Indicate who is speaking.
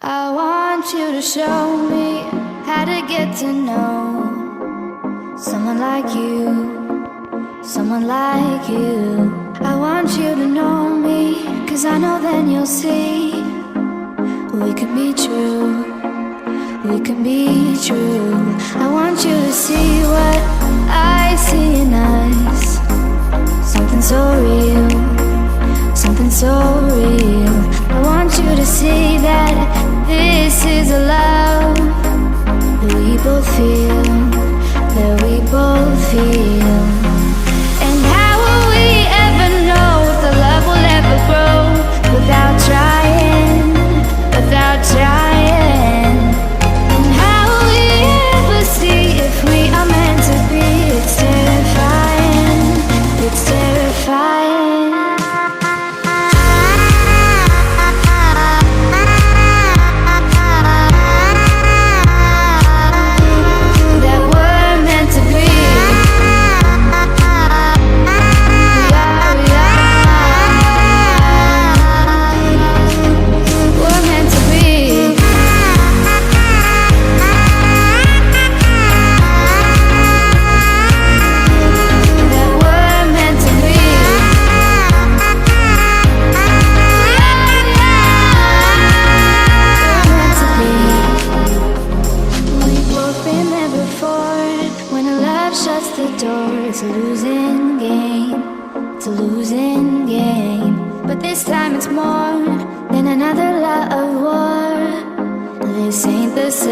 Speaker 1: I want you to show me how to get to know someone like you, someone like you. I want you to know me, 'cause I know then you'll see we can be true, we can be true. I want you to see what I see in us, something so real, something so real. I want you to see that this is a love that we both feel, that we both feel. And how will we ever know if the love will ever grow without trying, without trying? And how will we ever see if we are meant to be? It's terrifying, it's terrifying. Shuts the door, it's a losing game, it's a losing game. But this time it's more than another love war. This ain't the same.